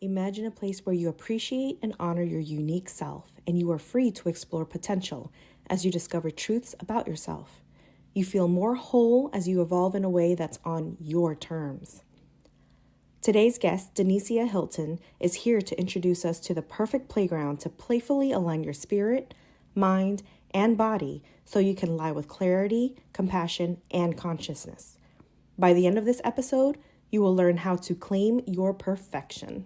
Imagine a place where you appreciate and honor your unique self, and you are free to explore potential as you discover truths about yourself. You feel more whole as you evolve in a way that's on your terms. Today's guest, Denicia Hilton, is here to introduce us to the perfect playground to playfully align your spirit, mind, and body so you can lie with clarity, compassion, and consciousness. By the end of this episode, you will learn how to claim your perfection.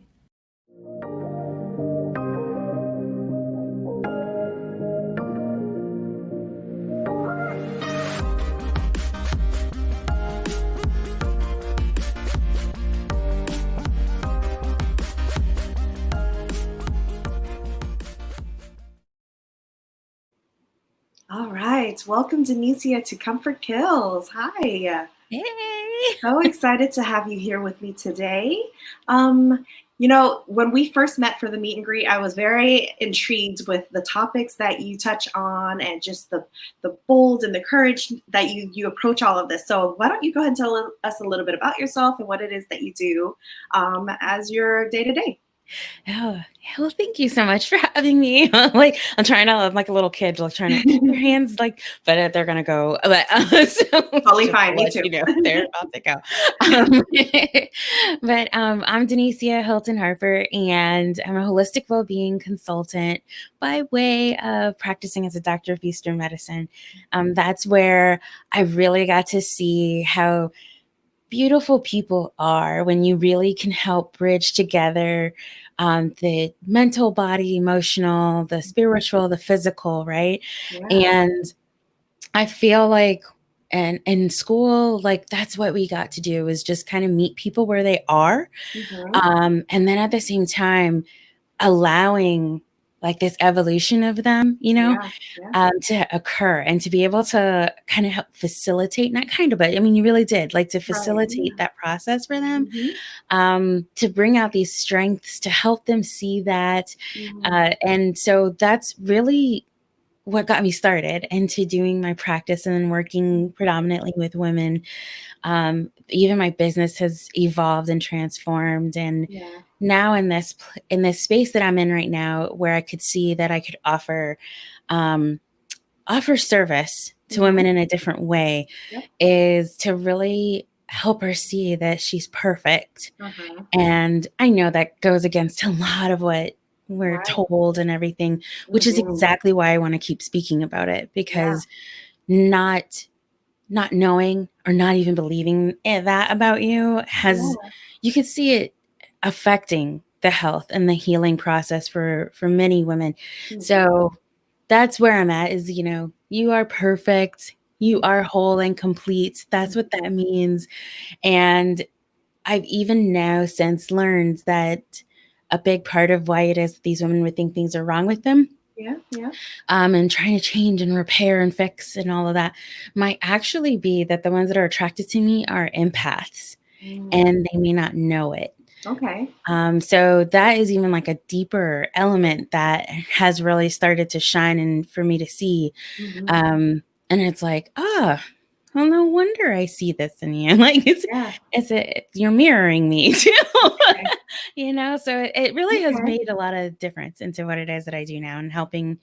All right, welcome Denicia to Comfort Kills. Hi. Hey. So excited to have you here with me today. When we first met for the meet and greet, I was very intrigued with the topics that you touch on and just the bold and the courage that you approach all of this. So why don't you go ahead and tell us a little bit about yourself and what it is that you do as your day-to-day? Oh, well, thank you so much for having me. I'm trying to, I'm like a little kid, like trying to keep your hands, but they're gonna go. But so Totally just to fine, me let too. you know, they're about to go. Um, I'm Denicia Hilton Harper, and I'm a holistic well-being consultant by way of practicing as a doctor of Eastern medicine. That's where I really got to see how beautiful people are when you really can help bridge together the mental, body, emotional, the spiritual, the physical, right? Yeah. And I feel like, and in school, like that's what we got to do is just kind of meet people where they are. Mhm. And then at the same time, allowing like this evolution of them, Yeah. Yeah. to occur and to be able to kind of help facilitate, not kind of, but I mean, you really did like to Right. facilitate that process for them, Mhm. to bring out these strengths, to help them see that. Mhm. And so that's really what got me started into doing my practice and then working predominantly with women. Even my business has evolved and transformed, and Yeah. now in this space that I'm in right now, where I could see that I could um, offer service to women Mhm. in a different way, Yep. is to really help her see that she's perfect. Uh-huh. And I know that goes against a lot of what we're Right. told and everything, which is Mhm. exactly why I want to keep speaking about it, Yeah. because not not knowing or not even believing that about you has, Yeah. you can see it affecting the health and the healing process for many women. Mhm. So that's where I'm at is, you are perfect. You are whole and complete. That's what that Mhm. means. And I've even now since learned that a big part of why it is that these women would think things are wrong with them, Yeah. Yeah. and trying to change and repair and fix and all of that, might actually be that the ones that are attracted to me are empaths Mm. and they may not know it. Okay. So that is even like a deeper element that has really started to shine and for me to see. Mhm. And it's like, well, no wonder I see this in you. Like Yeah. you're mirroring me too. Okay. So it really has Okay. made a lot of difference into what it is that I do now and helping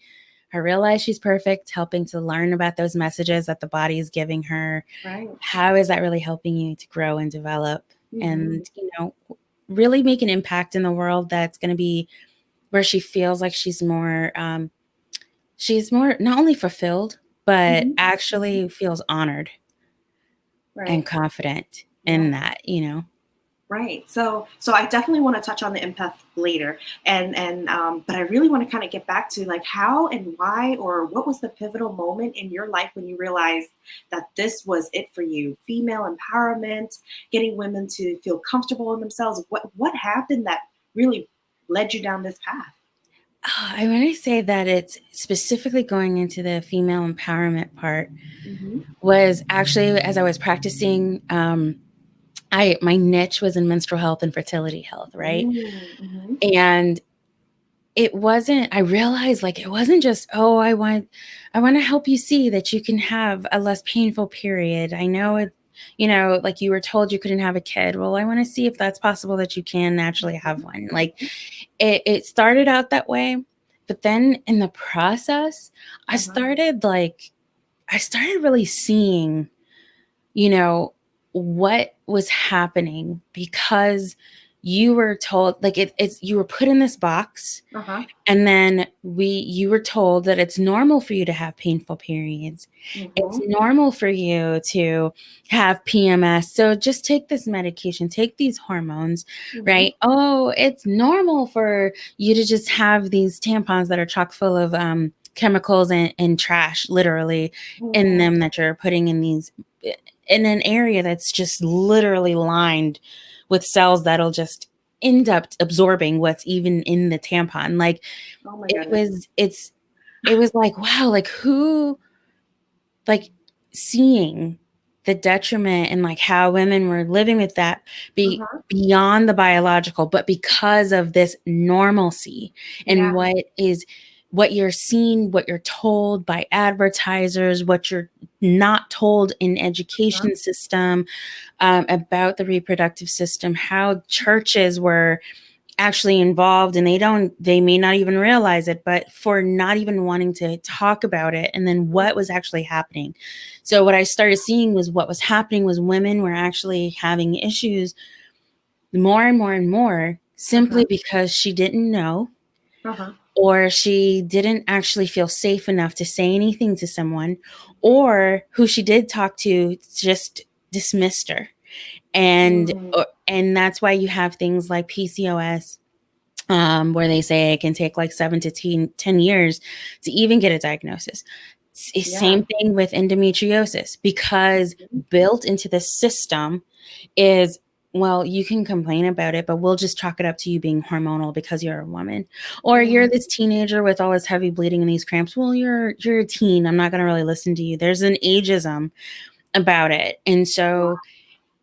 her realize she's perfect, helping to learn about those messages that the body is giving her. Right. How is that really helping you to grow and develop Mhm. and, really make an impact in the world that's going to be where she feels like she's more not only fulfilled, but Mhm. Mhm. actually feels honored and Right. confident Yeah. in that. Right. So I definitely want to touch on the empath later, but I really want to kind of get back to like how and why or what was the pivotal moment in your life when you realized that this was it for you? Female empowerment, getting women to feel comfortable in themselves. What happened that really led you down this path? I want to say that it's specifically going into the female empowerment part Hmm. was actually as I was practicing. My niche was in menstrual health and fertility health, right? Mm-hmm. And it wasn't, I realized like it wasn't just, oh, I want to help you see that you can have a less painful period. I know it. like you were told you couldn't have a kid. Well, I want to see if that's possible that you can naturally have one. Like it started out that way, but then in the process, I started really seeing, what was happening because you were told like it's you were put in this box, and then you were told that it's normal for you to have painful periods. It's normal for you to have PMS. So just take this medication, take these hormones, right? Oh, it's normal for you to just have these tampons that are chock full of chemicals and trash, literally, in them that you're putting in an area that's just literally lined with cells that'll just end up absorbing what's even in the tampon. Like it was like, wow, like who, like seeing the detriment and like how women were living with that beyond the biological, but because of this normalcy and what you're seeing, what you're told by advertisers, what you're not told in education system about the reproductive system, how churches were actually involved, and they may not even realize it, but for not even wanting to talk about it, and then what was actually happening. So what I started seeing was what was happening was women were actually having issues more and more and more simply because she didn't know, or she didn't actually feel safe enough to say anything to someone, or who she did talk to just dismissed her. And that's why you have things like PCOS, where they say it can take like 7 to 10 years to even get a diagnosis. Same thing with endometriosis, because built into the system is, well, you can complain about it, but we'll just chalk it up to you being hormonal because you're a woman, or you're this teenager with all this heavy bleeding and these cramps. Well, you're a teen. I'm not going to really listen to you. There's an ageism about it. And so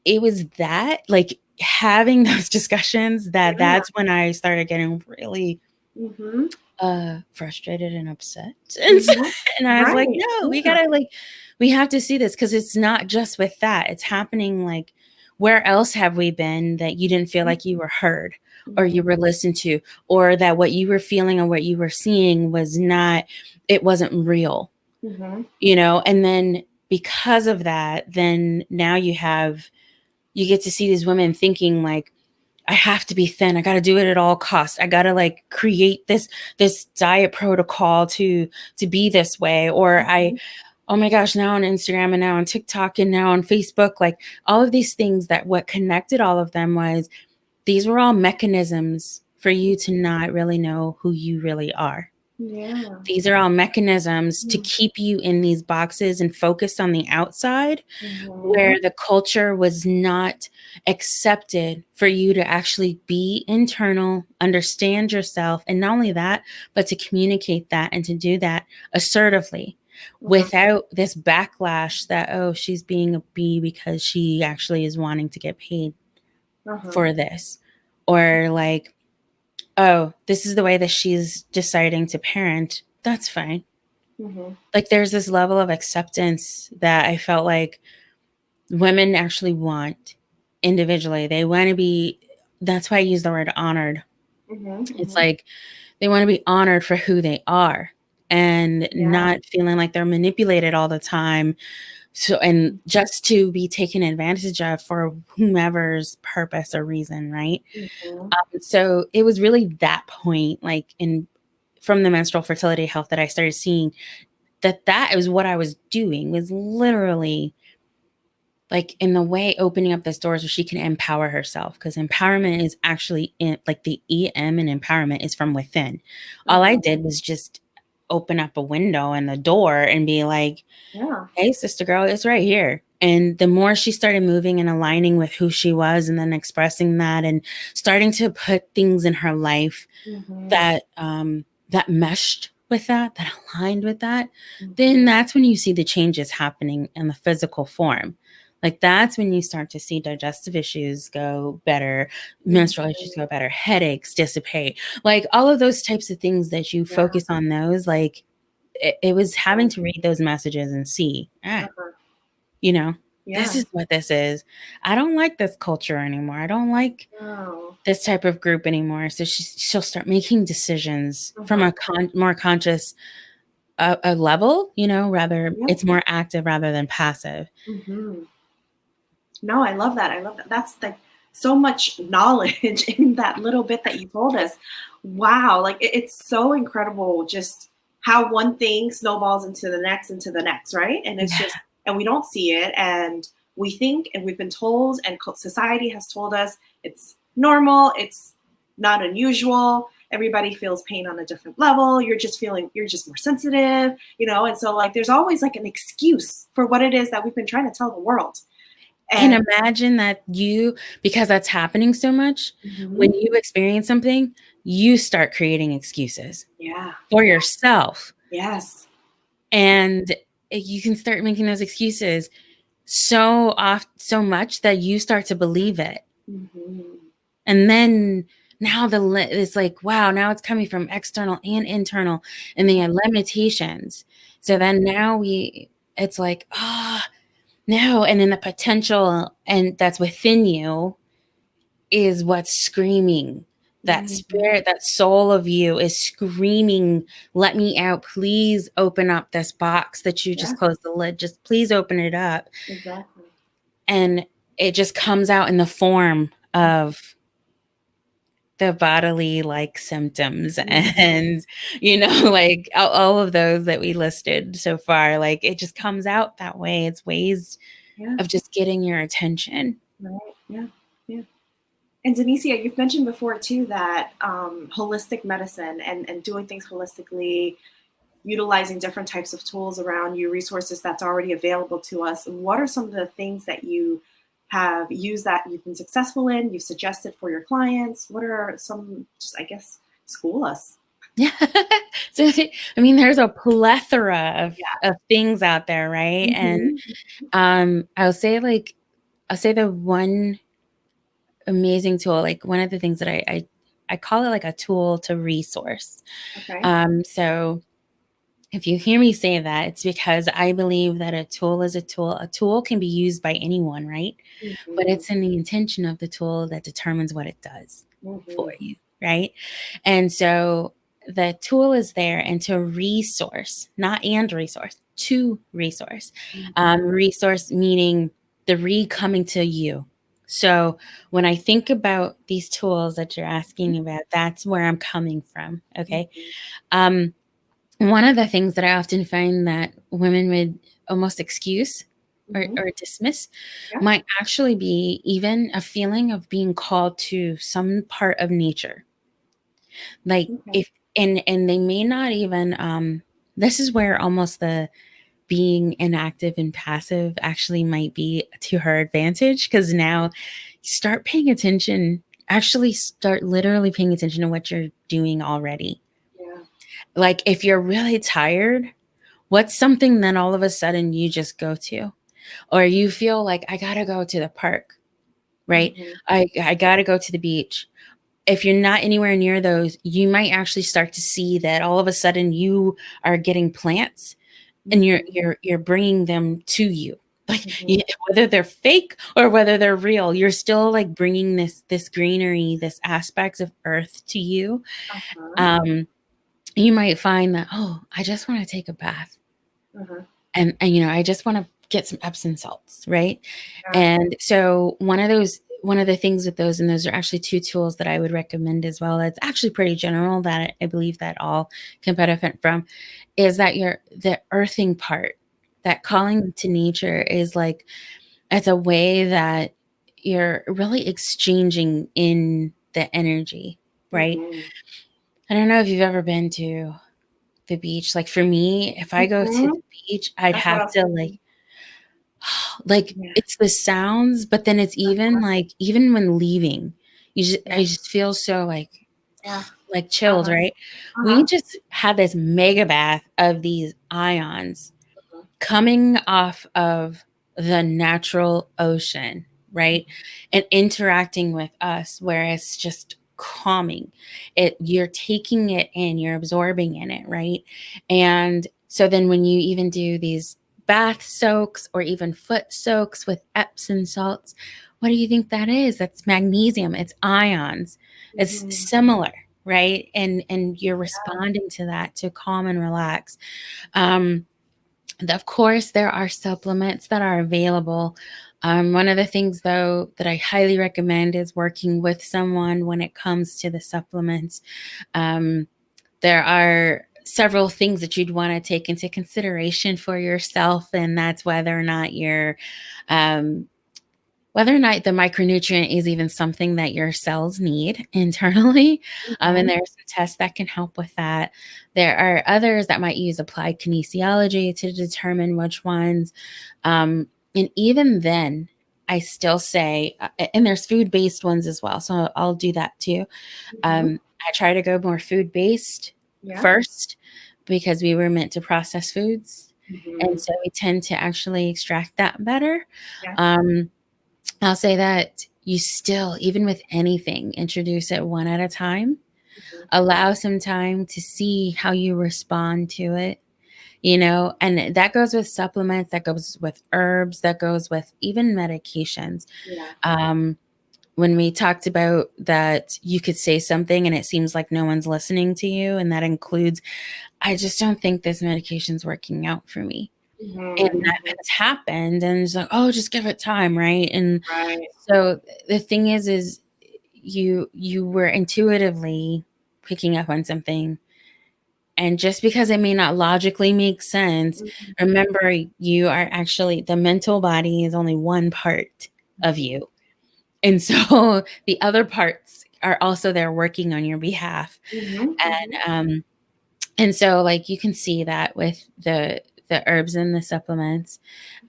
it was that, like, having those discussions that's when I started getting really frustrated and upset. And I was like, no, we have to see this, because it's not just with that. It's happening, like, where else have we been that you didn't feel like you were heard or you were listened to, or that what you were feeling or what you were seeing it wasn't real, and then because of that, then now you get to see these women thinking like, I have to be thin. I got to do it at all costs. I got to like create this diet protocol to be this way. Or oh my gosh, now on Instagram and now on TikTok and now on Facebook, like all of these things, that what connected all of them was these were all mechanisms for you to not really know who you really are. These are all mechanisms to keep you in these boxes and focused on the outside, where the culture was not accepted for you to actually be internal, understand yourself, and not only that, but to communicate that and to do that assertively without this backlash that, oh, she's being a bee because she actually is wanting to get paid for this, or like, oh, this is the way that she's deciding to parent. That's fine. Like there's this level of acceptance that I felt like women actually want individually. They want to be, that's why I use the word honored. It's like they want to be honored for who they are and not feeling like they're manipulated all the time. So, and just to be taken advantage of for whomever's purpose or reason, right? So it was really that point, like from the menstrual fertility health, that I started seeing that was what I was doing, was literally like in the way opening up those doors where she can empower herself, because empowerment is actually in like the EM, and empowerment is from within. All I did was just open up a window and the door and be like, hey, sister girl, it's right here. And the more she started moving and aligning with who she was, and then expressing that and starting to put things in her life that meshed with that aligned with that, then that's when you see the changes happening in the physical form. Like that's when you start to see digestive issues go better, menstrual issues go better, headaches dissipate, like all of those types of things that you focus on those, like it was having to read those messages and see, you know. this Yeah. is what this is. I don't like this culture anymore. I don't like Oh. this type of group anymore. So she'll start making decisions from Uh-huh. a more conscious a level, rather Yep. it's more active rather than passive. Hmm. No, I love that. I love that. That's like so much knowledge in that little bit that you told us. Wow. Like it's so incredible just how one thing snowballs into the next, right? And it's Yeah. just, and we don't see it. And we think, and we've been told, and society has told us it's normal, it's not unusual. Everybody feels pain on a different level. You're just more sensitive, And so, like, there's always like an excuse for what it is that we've been trying to tell the world. And And imagine that because that's happening so much, when mhm. you experience something, you start creating excuses Yeah, for yeah, yourself. yes. And you can start making those excuses so much that you start to believe it. Mhm. And then now it's like, wow, now it's coming from external and internal, and they have limitations. So then now it's like, no. And then the potential and that's within you is what's screaming. That Mhm. spirit, that soul of you is screaming, let me out. Please open up this box that you just Yeah, closed the lid. Just please open it up. exactly. And it just comes out in the form of the bodily like symptoms Mhm. and like all of those that we listed so far, like it just comes out that way. It's ways Yeah, of just getting your attention. right. Yeah, yeah. And Denicia, you've mentioned before too that holistic medicine and doing things holistically, utilizing different types of tools around you, resources that's already available to us. What are some of the things that you have used that you've been successful in, you've suggested for your clients? What are some, just I guess, school us? Yeah. So I mean, there's a plethora Yeah. of things out there, right? And Hmm. I'll say the one amazing tool, like one of the things that I call it like a tool to resource. Okay. So if you hear me say that, it's because I believe that a tool is a tool. A tool can be used by anyone, right? But Hmm. it's in the intention of the tool that determines what it does for Hmm. you, right? And so the tool is there and to resource, not and resource, to resource. Hmm. Resource meaning the coming to you. So when I think about these tools that you're asking about, that's where I'm coming from. Okay. Hmm. Um, One of the things that I often find that women would almost excuse Hmm. or dismiss Yeah. might actually be even a feeling of being called to some part of nature. Like Okay. if and they may not even this is where almost the being inactive and passive actually might be to her advantage, because now you start paying attention, actually start literally paying attention to what you're doing already. Yeah. Like if you're really tired, what's something that all of a sudden you just go to? Or you feel like, I gotta go to the park, right? Hmm. I gotta go to the beach. If you're not anywhere near those, you might actually start to see that all of a sudden you are getting plants and Hmm. you're bringing them to you. Like Hmm. whether they're fake or whether they're real, you're still like bringing this greenery, this aspects of earth to you. Uh-huh. Um, you might find that, oh, I just want to take a bath. Uh-huh. And I just want to get some Epsom salts, right? Yeah. And so one of the things with those, and those are actually two tools that I would recommend as well, that's actually pretty general that I believe that all can benefit from, is that the earthing part, that calling to nature is like, it's a way that you're really exchanging in the energy, right? Hmm. I don't know if you've ever been to the beach. Like for me, if I go to Hmm. the beach, I'd That's what I have was to thinking. like Yeah. it's the sounds, but then it's even like even when leaving, Yeah. I just feel so Yeah. like chilled, Uh-huh. right? We Uh-huh. just had this mega bath of these ions Uh-huh. coming off of the natural ocean, right? And interacting with us, where it's just calming. You're taking it in, you're absorbing in it, right? And so then when you even do these bath soaks or even foot soaks with Epsom salts. What do you think that is? That's magnesium. It's ions. It's similar, right? And you're responding to that to calm and relax. Of course, there are supplements that are available. One of the things, though, that I highly recommend is working with someone when it comes to the supplements. There are several things that you'd want to take into consideration for yourself, and that's um, whether or not the micronutrient is even something that your cells need internally. And there are some tests that can help with that. There are others that might use applied kinesiology to determine which ones. And even then, I still say, and there's food-based ones as well. So I'll do that too. I try to go more food-based first because we were meant to process foods. And so we tend to actually extract that better. I'll say that you still, even with anything, introduce it one at a time. Allow some time to see how you respond to it, and that goes with supplements, that goes with herbs, that goes with even medications. When we talked about that you could say something and it seems like no one's listening to you, and that includes, I just don't think this medication's working out for me. And that has happened, and it's like, oh, just give it time, right? And so the thing is you were intuitively picking up on something, and just because it may not logically make sense, remember, you are actually, the mental body is only one part of you. And so the other parts are also there working on your behalf. And so, like, you can see that with the herbs and the supplements.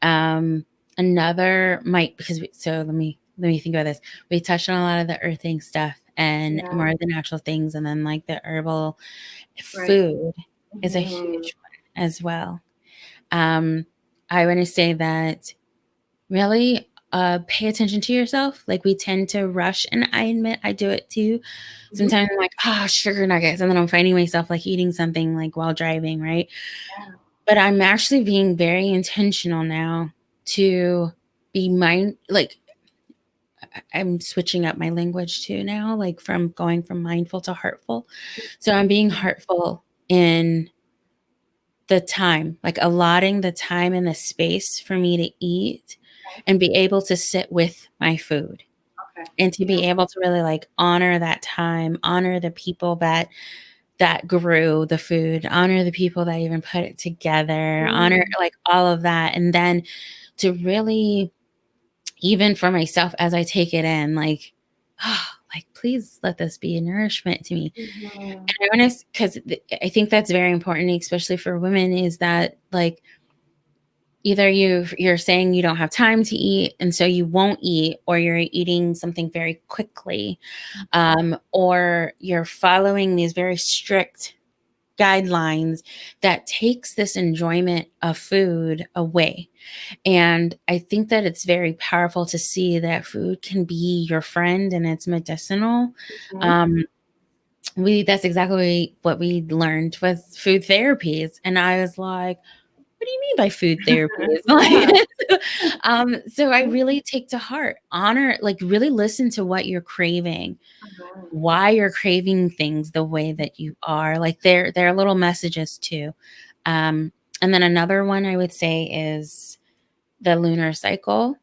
Another might, because so let me think about this. We touched on a lot of the earthing stuff and more of the natural things, and then like the herbal food is a huge one as well. I want to say that really pay attention to yourself. Like, we tend to rush, and I admit I do it too. Sometimes I'm like, sugar nuggets, and then I'm finding myself like eating something like while driving, right? But I'm actually being very intentional now to be like, I'm switching up my language too now, like from going from mindful to heartful. So I'm being heartful in the time, like allotting the time and the space for me to eat and be able to sit with my food, and to be able to really like honor that time, honor the people that grew the food, honor the people that even put it together, honor like all of that. And then to really, even for myself, as I take it in, like, like, please let this be a nourishment to me. And I want to, because I think that's very important, especially for women, is that like, either you're saying you don't have time to eat, and so you won't eat, or you're eating something very quickly, or you're following these very strict guidelines that takes this enjoyment of food away. And I think that it's very powerful to see that food can be your friend and it's medicinal. That's exactly what we learned with food therapies. And I was like, what do you mean by food therapies? So I really take to heart, honor, like really listen to what you're craving, why you're craving things the way that you are. Like, they're little messages too. And then another one I would say is the lunar cycle,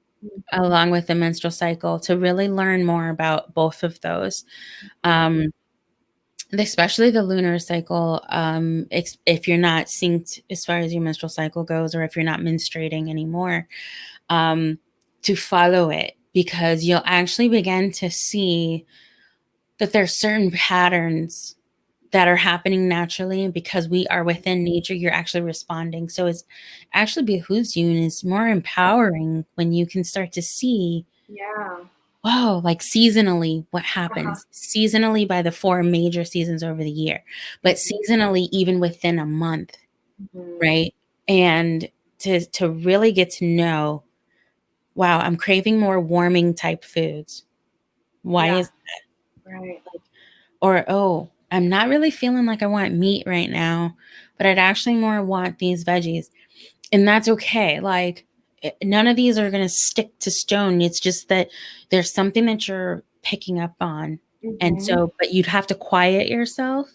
along with the menstrual cycle, to really learn more about both of those. Especially the lunar cycle, if you're not synced as far as your menstrual cycle goes, or if you're not menstruating anymore, to follow it, because you'll actually begin to see that there's certain patterns that are happening naturally, and because we are within nature, you're actually responding. So it's actually behooves you, and it's more empowering when you can start to see, wow, like seasonally what happens. Seasonally by the 4 major seasons over the year, but seasonally even within a month, right? And to really get to know, wow, I'm craving more warming type foods. Why is that? Or, oh, I'm not really feeling like I want meat right now, but I'd actually more want these veggies. And that's okay. Like, none of these are going to stick to stone. It's just that there's something that you're picking up on. And so, but you'd have to quiet yourself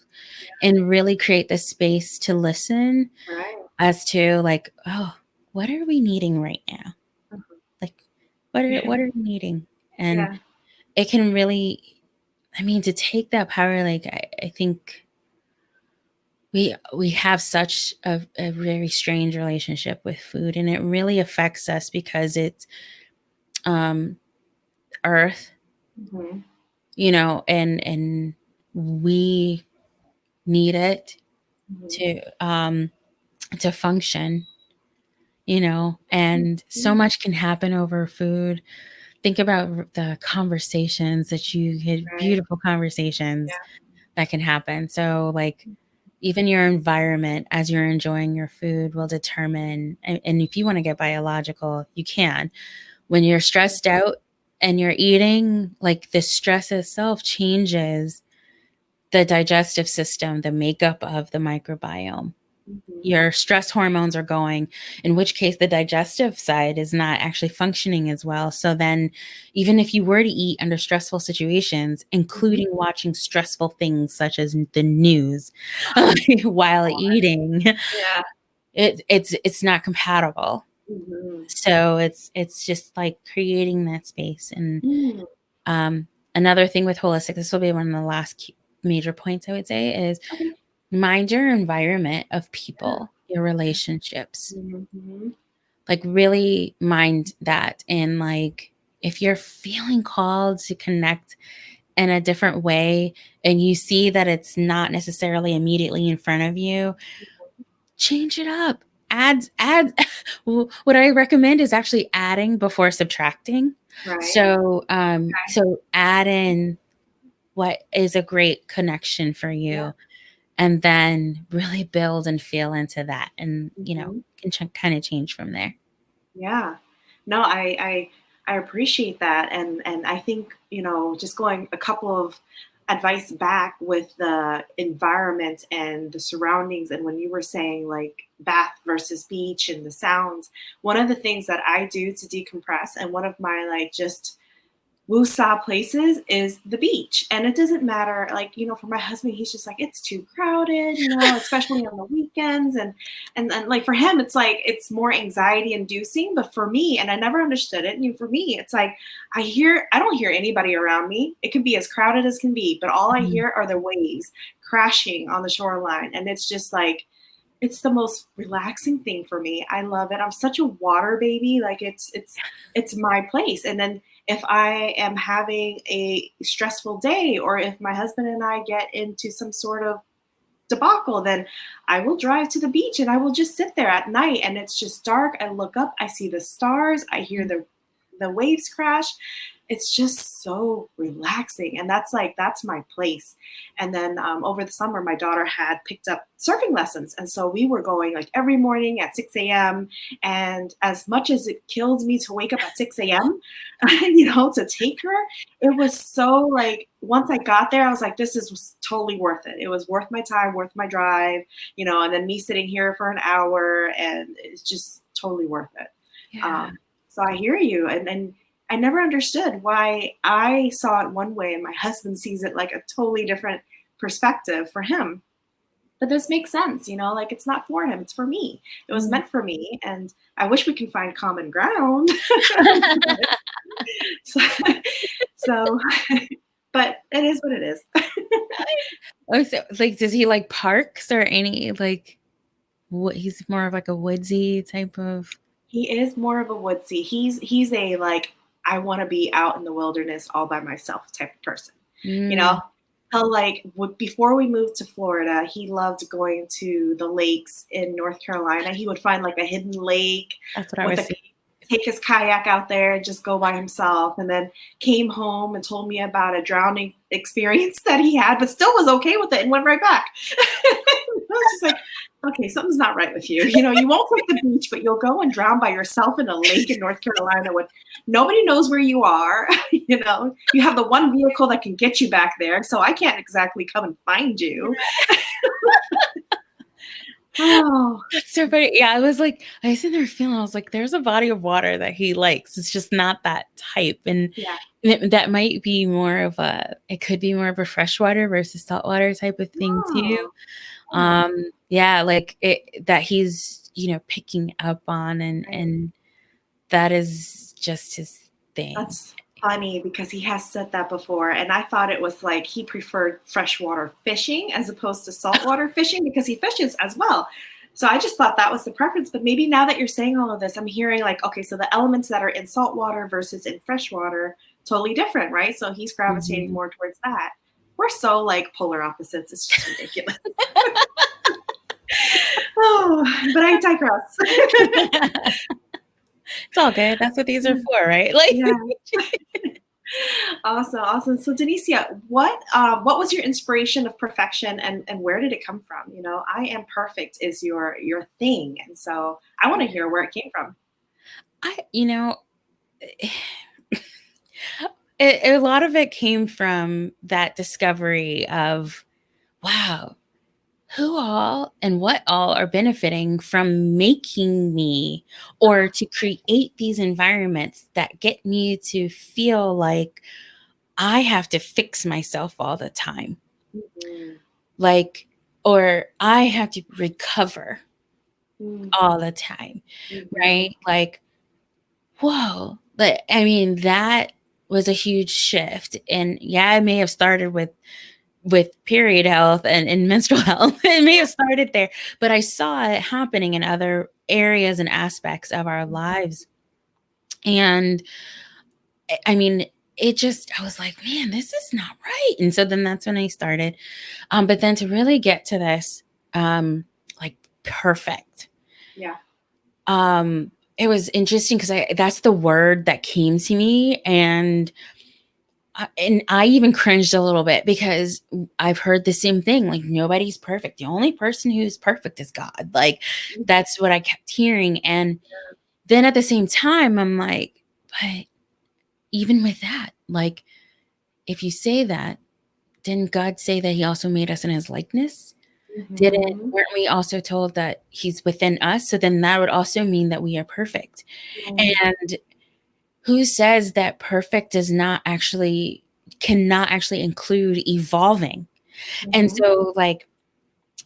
and really create the space to listen Right. as to like, oh, what are we needing right now? Like, what are we needing? And Yeah. it can really, I mean, to take that power, like, I think we have such a very strange relationship with food, and it really affects us because it's earth, you know, and we need it to function, you know, and so much can happen over food. Think about the conversations that you had, Right. beautiful conversations that can happen. So like, even your environment as you're enjoying your food will determine, and if you want to get biological, you can. When you're stressed out and you're eating, like the stress itself changes the digestive system, the makeup of the microbiome. Your stress hormones are going, in which case the digestive side is not actually functioning as well. So then, even if you were to eat under stressful situations, including watching stressful things such as the news while eating, Yeah. it's not compatible. So it's just like creating that space. And another thing with holistic, this will be one of the last major points I would say, is mind your environment of people, your relationships. Like really mind that. And like, if you're feeling called to connect in a different way and you see that it's not necessarily immediately in front of you, change it up. Add what I recommend is actually adding before subtracting. Right. So so add in what is a great connection for you, and then really build and feel into that, and you know, can kind of change from there. Yeah. No, I appreciate that. And I think, just going a couple of advice back with the environment and the surroundings, and when you were saying like bath versus beach and the sounds, one of the things that I do to decompress, and one of my like just woosah places, is the beach. And it doesn't matter, like, for my husband, he's just like, it's too crowded, especially on the weekends. And like for him, it's like, it's more anxiety inducing. But for me, and I never understood it, for me, it's like, I don't hear anybody around me. It can be as crowded as can be, but all I hear are the waves crashing on the shoreline. And it's just like, it's the most relaxing thing for me. I love it. I'm such a water baby. Like it's my place. And then if I am having a stressful day, or if my husband and I get into some sort of debacle, then I will drive to the beach and I will just sit there at night, and it's just dark. I look up, I see the stars, I hear the waves crash. It's just so relaxing. And that's my place. And then over the summer, my daughter had picked up surfing lessons. And so we were going like every morning at 6 a.m. And as much as it kills me to wake up at 6 a.m., to take her, it was so like, once I got there, I was like, this is totally worth it. It was worth my time, worth my drive, and then me sitting here for an hour, and it's just totally worth it. Yeah. So I hear you. And I never understood why I saw it one way and my husband sees it like a totally different perspective for him. But this makes sense, like it's not for him, it's for me. It was meant for me. And I wish we can find common ground. so, but it is what it is. Oh, so like, does he like parks or any like, what, he's more of like a woodsy type of? He is more of a woodsy. He's a like, I want to be out in the wilderness all by myself type of person. He'll like, before we moved to Florida, he loved going to the lakes in North Carolina. He would find like a hidden lake. That's what I was seeing. Take his kayak out there and just go by himself, and then came home and told me about a drowning experience that he had, but still was okay with it and went right back. I was just like, okay, something's not right with you. You won't take the beach, but you'll go and drown by yourself in a lake in North Carolina when nobody knows where you are. You have the one vehicle that can get you back there, so I can't exactly come and find you. Oh, That's so funny. Yeah, I was like, I was in there feeling, I was like, there's a body of water that he likes. It's just not that type. And yeah. that might be more of it could be more of a freshwater versus saltwater type of thing too. Oh, oh, Yeah, like that he's, picking up on, right. and that is just his thing. That's funny because he has said that before, and I thought it was like he preferred freshwater fishing as opposed to saltwater fishing because he fishes as well. So I just thought that was the preference, but maybe now that you're saying all of this, I'm hearing like, okay, so the elements that are in saltwater versus in freshwater, totally different, right? So he's gravitating Mhm. more towards that. We're so like polar opposites. It's just ridiculous. Oh, but I digress. It's all good. That's what these are for, right? Like, Yeah. Awesome, awesome. So Denicia, what was your inspiration of perfection and where did it come from? You know, I am perfect is your thing. And so I want to hear where it came from. I, a lot of it came from that discovery of, wow, who all and what all are benefiting from making me, or to create these environments that get me to feel like I have to fix myself all the time. Mhm. Like, or I have to recover Mhm. all the time, Mhm. right? Like, whoa. But I mean, that was a huge shift. And yeah, I may have started with period health and menstrual health. It may have started there, but I saw it happening in other areas and aspects of our lives. And I mean, I was like, man, this is not right. And so then that's when I started. But then to really get to this, like perfect, Yeah. it was interesting because that's the word that came to me. And I even cringed a little bit because I've heard the same thing, like nobody's perfect. The only person who's perfect is God. Like that's what I kept hearing. And then at the same time, I'm like, but even with that, like if you say that, didn't God say that he also made us in his likeness? Mhm. Weren't we also told that he's within us? So then that would also mean that we are perfect. Mhm. And who says that perfect cannot actually include evolving? And Mhm. so, like,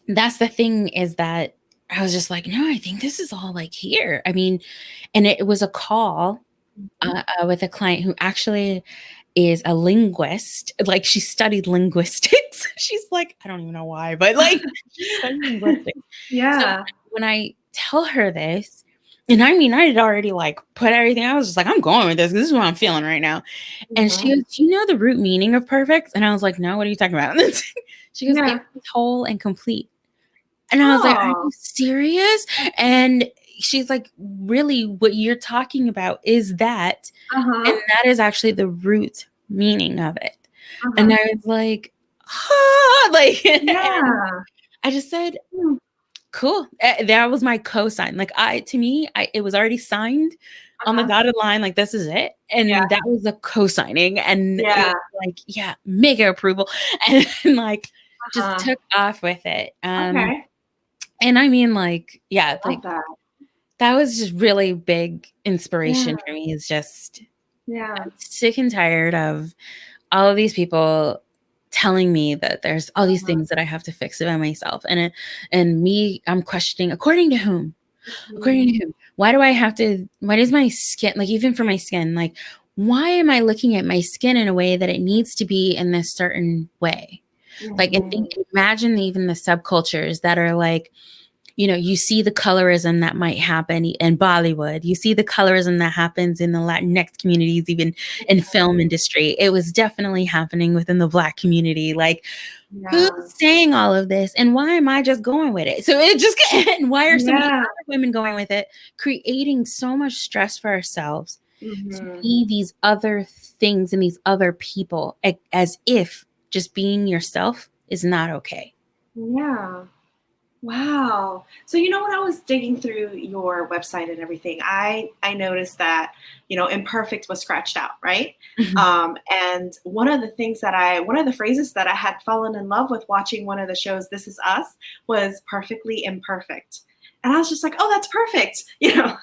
that's the thing, is that I was just like, no, I think this is all like here. I mean, and it was a call Mhm. with a client who actually is a linguist. Like, she studied linguistics. She's like, I don't even know why, but like, she studied linguistics. So Yeah. when I tell her this, and I mean, I had already like put everything, I was just like, I'm going with this. This is what I'm feeling right now. And she Mhm. goes, do you know the root meaning of perfect? And I was like, no, what are you talking about? She goes, it Yeah. means whole and complete. And I was like, are Oh. you serious? And she's like, really, what you're talking about is that. And Uh-huh. that is actually the root meaning of it. And Uh-huh. I was like, "Huh," like, and Yeah. I just said, Mm. "Cool." That was my cosign. Like, to me, it was already signed on the Uh-huh. dotted line, like, this is it. Yeah. And that was the co-signing, and it Yeah. was like, yeah, mega approval, and like, just Uh-huh. took off with it. Okay. And I mean, like, yeah, I love like, that. that was just really big Yeah. inspiration for me. Is just, Yeah. I'm sick and tired of all of these people telling me that there's all these Uh-huh. things that I have to fix about myself. And me, I'm questioning, according to whom? According Mhm. to whom? Why does my skin, like, even for my skin, like, why am I looking at my skin in a way that it needs to be in this certain way? Like, and Mhm. imagine even the subcultures that are like, you see the colorism that might happen in Bollywood. You see the colorism that happens in the Latinx communities, even in film Mhm. industry. It was definitely happening within the Black community. Like, who's Yeah. saying all of this, and why am I just going with it? So it just, and why are so many Yeah. other women going with it, creating so much stress for ourselves to Mhm. be these other things and these other people, as if just being yourself is not okay. Yeah. Wow. So, you know, when I was digging through your website and everything, I noticed that, you know, imperfect was scratched out, right? Mhm. And one of the phrases that I had fallen in love with watching one of the shows, This Is Us, was perfectly imperfect. And I was just like, oh, that's perfect. You know,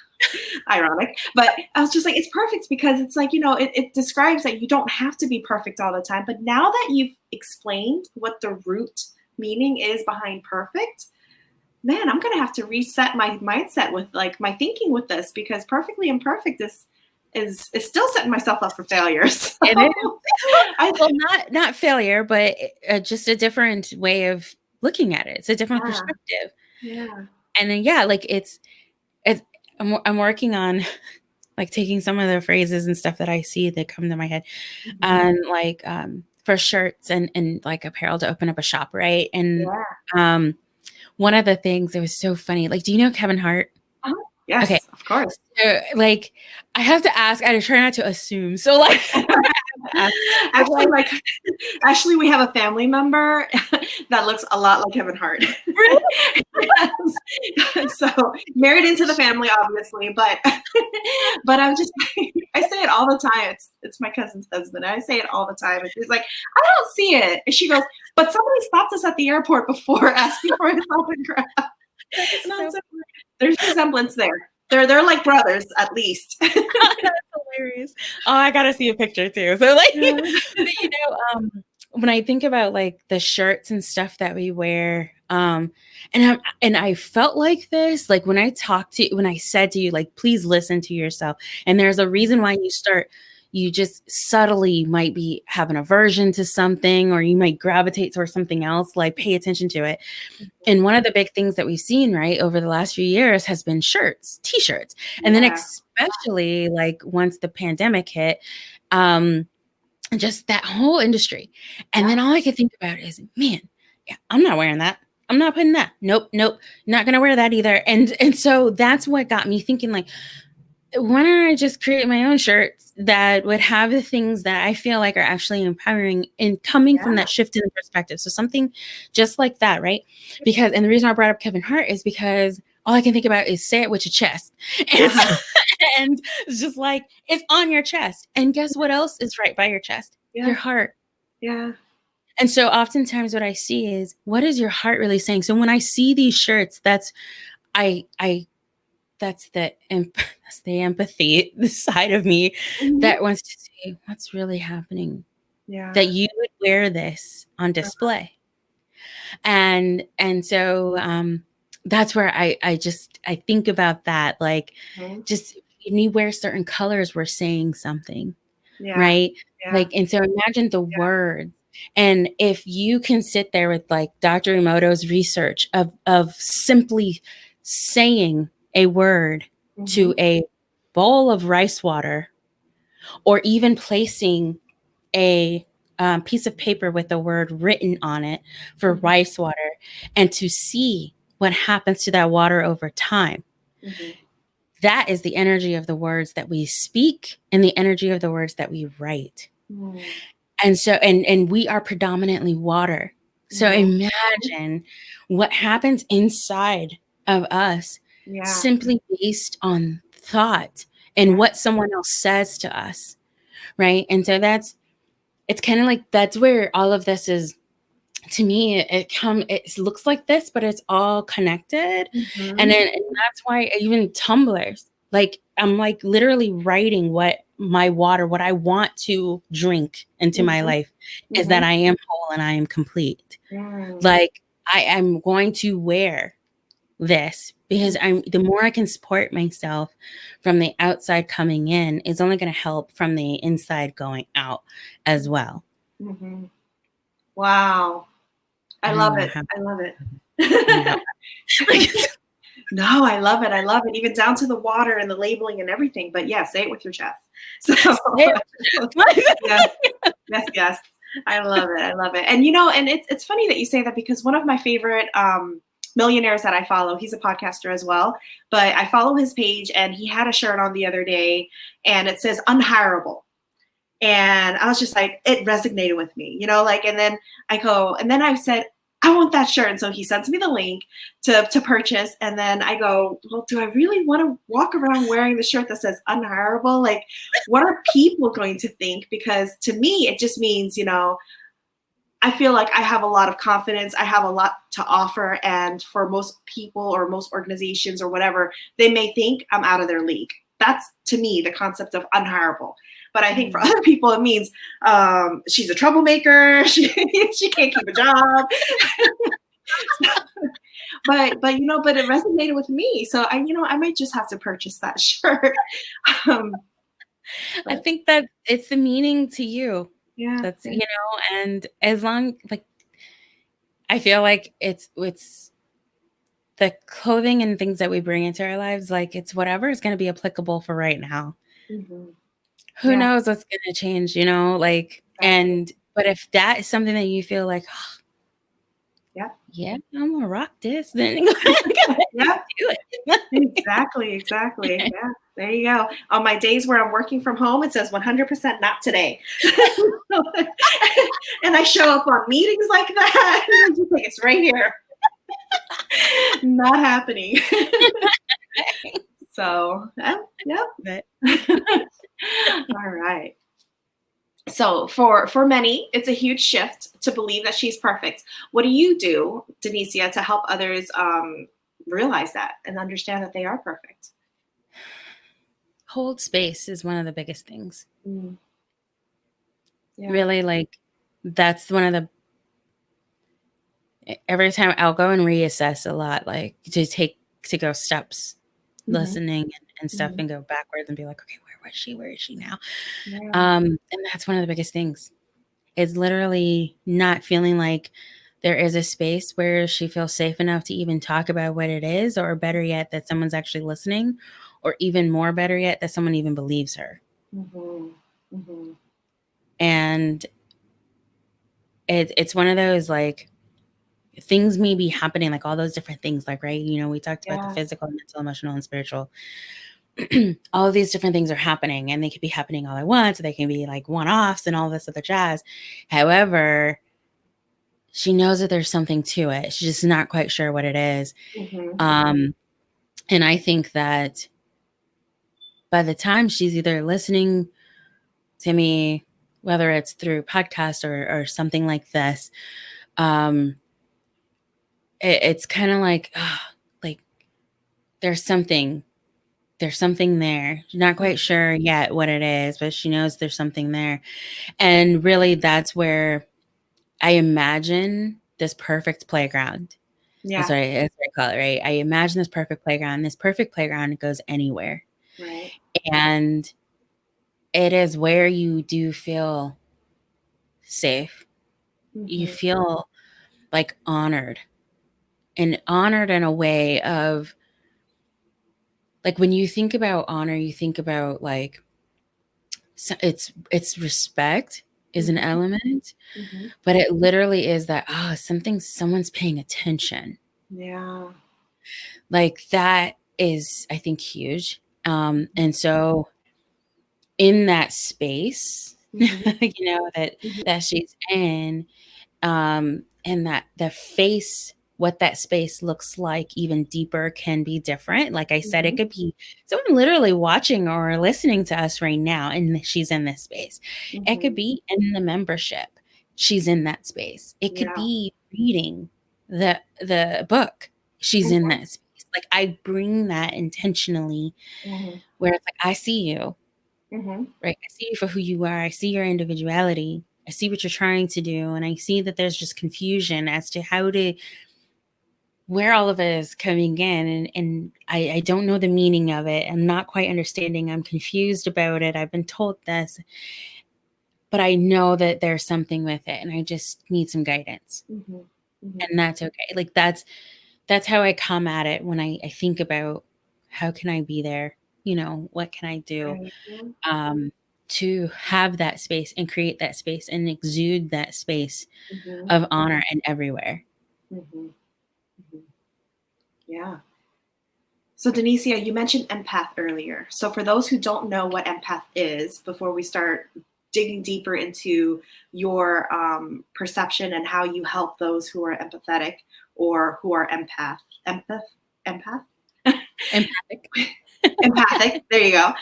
ironic. But I was just like, it's perfect because it's like, you know, it describes that you don't have to be perfect all the time. But now that you've explained what the root meaning is behind perfect, man, I'm gonna have to reset my mindset with like my thinking with this because perfectly imperfect is still setting myself up for failure. It is. So I Well, not failure, but just a different way of looking at it. It's a different yeah, perspective. yeah. And then yeah, like it's I'm working on like taking some of the phrases and stuff that I see that come to my head Mhm. and like for shirts and like apparel to open up a shop, right? And Yeah. um one of the things that was so funny, like, do you know Kevin Hart? Uh-huh. Okay. Yes, of course. So, like, I have to ask, I try not to assume. So, like, ask, but, Actually, like, like actually, we have a family member that looks a lot like Kevin Hart. really? Yes. So married into the family, obviously, but but I'm just I say it all the time. It's my cousin's husband. I say it all the time, and she's like, I don't see it. And she goes, but somebody stopped us at the airport before asking for his autograph. That is And I was so like, there's resemblance there. They're like brothers at least. that's hilarious. Oh, I gotta see a picture too. So, like, Yeah. but, when I think about like the shirts and stuff that we wear, and I felt like this, like when I said to you, like, please listen to yourself. And there's a reason why you just subtly might be have an aversion to something, or you might gravitate towards something else. Like, pay attention to it. And one of the big things that we've seen, right, over the last few years has been shirts, t-shirts. And then Yeah. especially like once the pandemic hit, um, just that whole industry. And Yeah. then all I could think about is, man, yeah, I'm not wearing that. I'm not putting that. Nope, nope, not gonna wear that either. And so that's what got me thinking, like, why don't I just create my own shirts that would have the things that I feel like are actually empowering and coming from Yeah. that shift in perspective. So something just like that, right? Because, and the reason I brought up Kevin Hart is because all I can think about is say it with your chest. And, Uh-huh. and it's just like, it's on your chest. And guess what else is right by your chest? Your Yeah. heart. Yeah. And so oftentimes what I see is, what is your heart really saying? So when I see these shirts, I that's that's the empathy, the side of me Mhm. that wants to see what's really happening, that Yeah. you would wear this on display. And so that's where I think about that, like, Mhm. just when you wear certain colors, we're saying something, Yeah. right? Yeah. Like, and so imagine the words. And if you can sit there with like Dr. Emoto's research of simply saying a word to Mhm. a bowl of rice water, or even placing a piece of paper with a word written on it for Mhm. rice water, and to see what happens to that water over time. Mhm. That is the energy of the words that we speak and the energy of the words that we write. Mm. And so, and we are predominantly water. So Mhm. imagine what happens inside of us Yeah. simply based on thought and Yeah. what someone else says to us. Right. And so it's kind of like, that's where all of this is. To me, it looks like this, but it's all connected. And Mhm. then, and that's why even tumblers, like, I'm like literally writing what I want to drink into my Mhm. life is that Mhm. I am whole and I am complete. Mm. Like, I am going to wear this because the more I can support myself from the outside coming in is only going to help from the inside going out as well. Mhm. Wow. I I don't love know it. how, I love it. you know, No, I love it. I love it. Even down to the water and the labeling and everything. But yeah, say it with your chest. So yes, yes, yes. I love it. I love it. And you know, and it's funny that you say that because one of my favorite millionaires that I follow, he's a podcaster as well, but I follow his page and he had a shirt on the other day and it says Unhirable. And I was just like, it resonated with me, you know, like, and then I said, I want that shirt. And so he sends me the link to purchase. And then I go, well, do I really want to walk around wearing the shirt that says Unhirable? Like, what are people going to think? Because to me, it just means, I feel like I have a lot of confidence. I have a lot to offer. And for most people or most organizations or whatever, they may think I'm out of their league. That's, to me, the concept of Unhirable. But I think for other people, it means she's a troublemaker. She can't keep a job. but it resonated with me. So I might just have to purchase that shirt. I think that it's the meaning to you. Yeah. That's, and as long, like, I feel like it's the clothing and things that we bring into our lives, like, it's whatever is going to be applicable for right now. Mm-hmm. Who knows what's going to change, like, exactly. But if that is something that you feel like, yeah, I'm gonna rock this, then do it. Exactly. Yeah, there you go. On my days where I'm working from home, it says 100% not today. And I show up on meetings like that. And I'm just like, it's right here. Not happening. So, yeah. All right. So for many, it's a huge shift to believe that she's perfect. What do you do, Denicia, to help others realize that and understand that they are perfect? Hold space is one of the biggest things. Mm. Yeah. Really, like, that's one of the, every time I'll go and reassess a lot, like, to go steps, listening and stuff, and go backwards and be like, okay, where was she? Where is she now? Yeah. And that's one of the biggest things. It's literally not feeling like there is a space where she feels safe enough to even talk about what it is, or better yet, that someone's actually listening, or even more better yet, that someone even believes her. And it's one of those, like, things may be happening, like all those different things, like, right, we talked about the physical, mental, emotional, and spiritual. All of these different things are happening, and they could be happening all at once, or they can be like one-offs and all this other jazz. However, she knows that there's something to it. She's just not quite sure what it is. And I think that by the time she's either listening to me, whether it's through podcast or something like this, it's kind of like, there's something there. She's not quite sure yet what it is, but she knows there's something there. And really, that's where I imagine this perfect playground. Yeah. That's what I call it, right? I imagine this perfect playground. This perfect playground, it goes anywhere. Right. And it is where you do feel safe. You feel like honored. And honored in a way of, like, when you think about honor, you think about, like, it's respect is an element, but it literally is that, someone's paying attention. Yeah. Like, that is, I think, huge. And so in that space, that she's in, and that the face, what that space looks like even deeper, can be different. Like I said, it could be someone literally watching or listening to us right now, and she's in this space. It could be in the membership. She's in that space. It could be reading the book. She's in that space. Like, I bring that intentionally, where it's like, I see you, right? I see you for who you are. I see your individuality. I see what you're trying to do. And I see that there's just confusion as to where all of it is coming in. And I don't know the meaning of it. I'm not quite understanding. I'm confused about it. I've been told this, but I know that there's something with it, and I just need some guidance. And that's okay. Like, that's how I come at it when I think about, how can I be there? What can I do? To have that space and create that space and exude that space of honor and everywhere. Yeah. So, Denicia, you mentioned empath earlier. So for those who don't know what empath is, before we start digging deeper into your perception and how you help those who are empathetic or who are empath Empathic. empathic. There you go.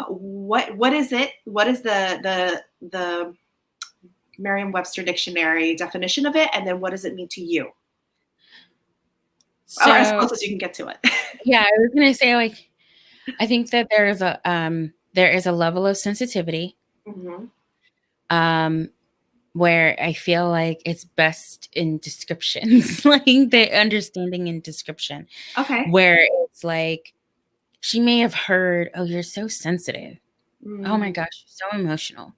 What is it? What is the Merriam-Webster dictionary definition of it, and then what does it mean to you? So, or as close as you can get to it. Yeah, I was gonna say, like, I think that there is a level of sensitivity Mm-hmm. where I feel like it's best in descriptions, like the understanding in description, Okay. where it's like she may have heard, "Oh, you're so sensitive. Oh my gosh, you're so emotional."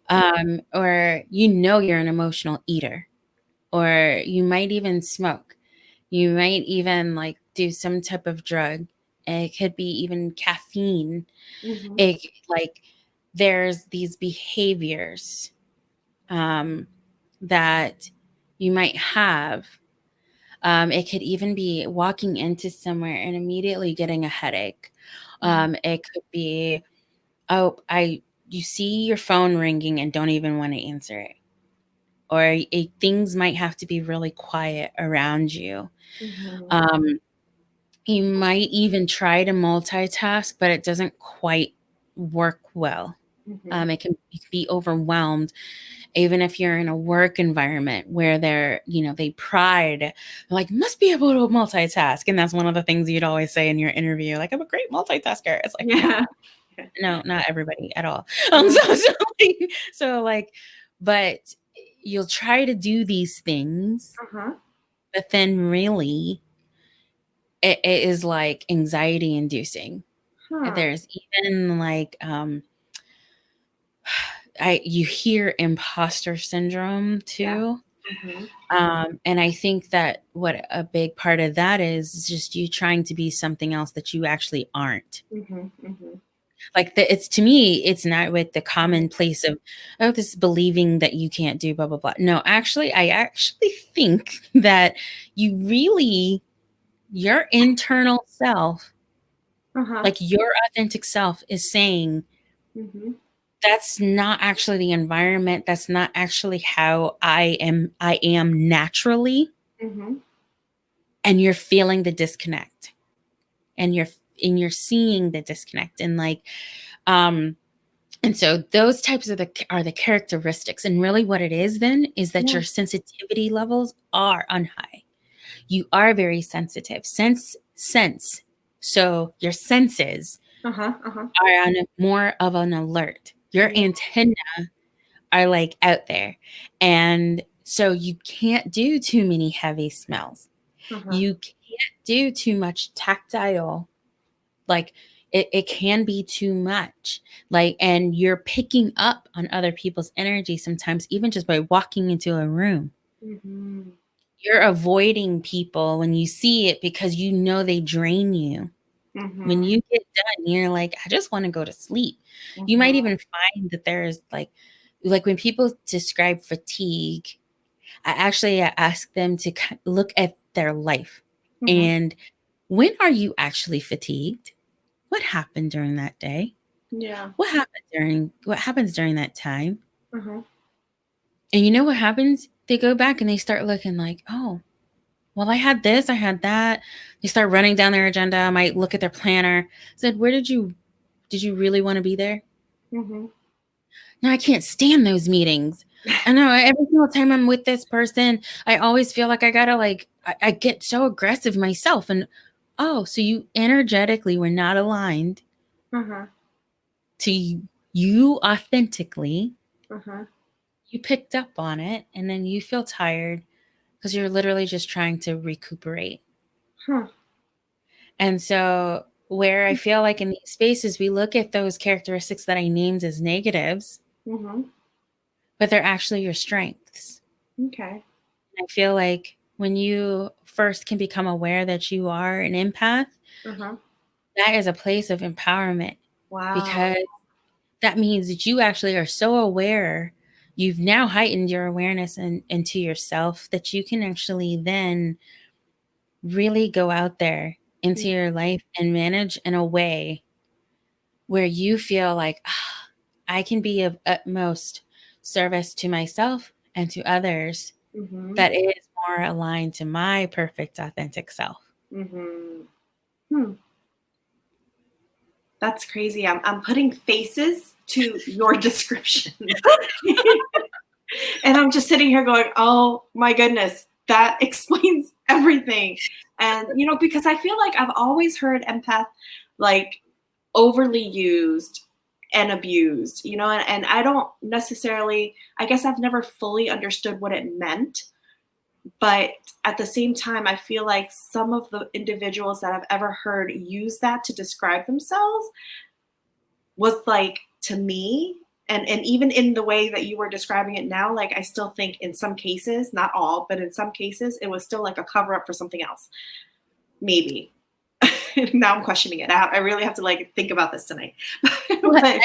Or you're an emotional eater, or you might even smoke. You might even like do some type of drug. It could be even caffeine. Mm-hmm. It like there's these behaviors that you might have. It could even be walking into somewhere and immediately getting a headache. It could be, you see your phone ringing and don't even want to answer it. Or things might have to be really quiet around you. Mm-hmm. You might even try to multitask, but it doesn't quite work well. Mm-hmm. It can be overwhelmed, even if you're in a work environment where they pride, like, must be able to multitask. And that's one of the things you'd always say in your interview, like, I'm a great multitasker. It's like, Yeah. no, not everybody at all. Mm-hmm. But you'll try to do these things, Uh-huh. but then really it is like anxiety inducing. Huh. There's even like you hear imposter syndrome Yeah. too. Mm-hmm. And I think that what a big part of that is just you trying to be something else that you actually aren't. Mm-hmm. Mm-hmm. Like it's, to me, it's not with the commonplace of, oh, this believing that you can't do blah blah blah. No, actually, I actually think that your internal self, Uh-huh. like your authentic self, is saying Mm-hmm. that's not actually the environment. That's not actually how I am naturally. Mm-hmm. And you're feeling the disconnect, and you're seeing the disconnect, and like, and so those types of are the characteristics. And really what it is then is that Yeah. your sensitivity levels are on high. You are very sensitive. Sense. So your senses Uh-huh. Uh-huh. are on more of an alert. Your Yeah. antenna are like out there. And so you can't do too many heavy smells. Uh-huh. You can't do too much tactile. Like it can be too much. Like, and you're picking up on other people's energy sometimes, even just by walking into a room. Mm-hmm. You're avoiding people when you see it because you know they drain you. When Mm-hmm. you get done, you're like, I just want to go to sleep. You might Mm-hmm. even find that there's like when people describe fatigue, I actually ask them to look at their life. Mm-hmm. And when are you actually fatigued? What happened during that day? Yeah. What happens during that time? Uh-huh. And you know what happens? They go back and they start looking like, oh, well, I had this, I had that. They start running down their agenda. I might look at their planner. Said, where did you really want to be there? Mm-hmm. No, I can't stand those meetings. I know every single time I'm with this person, I always feel like I gotta I get so aggressive myself. And oh, so you energetically were not aligned Uh-huh. to you authentically. Uh-huh. You picked up on it, and then you feel tired because you're literally just trying to recuperate. Huh. And so where I feel like in these spaces, we look at those characteristics that I named as negatives, Mm-hmm. but they're actually your strengths. Okay. I feel like when you first can become aware that you are an empath, Uh-huh. that is a place of empowerment, Wow. because that means that you actually are so aware. You've now heightened your awareness into yourself that you can actually then really go out there into your life and manage in a way where you feel like, I can be of utmost service to myself and to others Mm-hmm. that is more aligned to my perfect, authentic self. Mm-hmm. Hmm. That's crazy. I'm putting faces to your description. And I'm just sitting here going, oh my goodness, that explains everything. And, you know, because I feel like I've always heard empath like overly used and abused, you know, and I don't necessarily, I guess I've never fully understood what it meant. But at the same time, I feel like some of the individuals that I've ever heard use that to describe themselves was like, to me, and even in the way that you were describing it now, like I still think in some cases, not all, but in some cases, it was still like a cover up for something else. Maybe. Now I'm questioning it. I really have to like think about this tonight. But,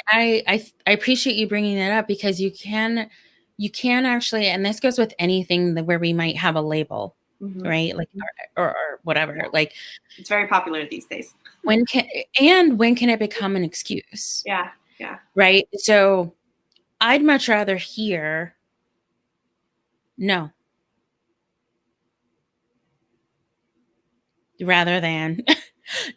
I appreciate you bringing that up, because you can actually, and this goes with anything where we might have a label, mhm. right? Like, or whatever. Yeah. Like, It's very popular these days. when can it become an excuse? Yeah. Yeah. Right. So I'd much rather hear no rather than